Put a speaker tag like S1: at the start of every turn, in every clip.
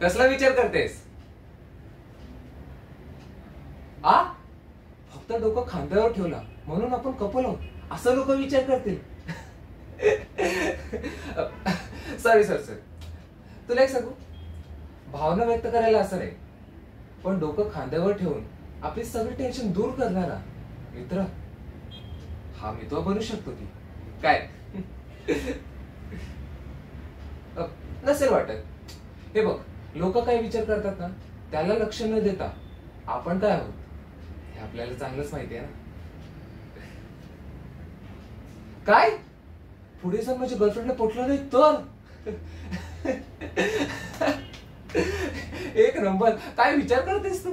S1: कसला विचार करतेस? आ फक्त डोकं खांद्यावर ठेवला म्हणून आपण कपल आहोत असं लोक विचार करतील. सॉरी सर, तुला एक सांगू, भावना व्यक्त करायला असं नाही, पण डोकं खांद्यावर ठेवून आपली सगळी टेन्शन दूर करणारा मित्र हा मित्र बनू शकतो की काय? नसेल वाटत. हे बघ, लोक काय विचार करतात ना त्याला लक्ष न देता आपण काय आहोत हे आपल्याला चांगलंच माहिती आहे ना. काय पुढे जर माझ्या गर्लफ्रेंडला पटलं नाही तर? एक नंबर. काय विचार करतेस तू?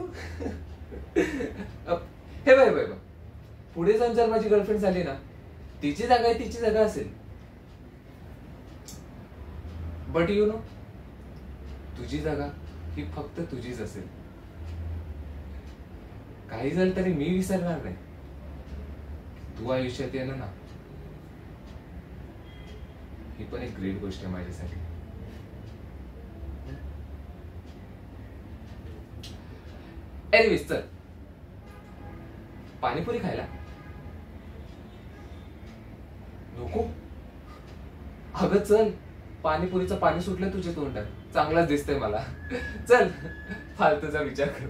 S1: हे बाय पुढे जाऊन जर माझी गर्लफ्रेंड झाली ना, तिची जागा आहे तिची जागा असेल, बट यू नो तुझी जागा ही फक्त तुझीच असेल. काही झालं तरी मी विसरणार नाही. तू आयुष्यात येणं ना ही पण एक ग्रेट गोष्ट आहे माझ्यासाठी. एनिवेज चल पाणीपुरी खायला. नको. अगं चल, पाणीपुरीचं पाणी सुटलं तुझ्या तोंडात, चांगलाच दिसतंय मला. चल फालतूचा विचार कर.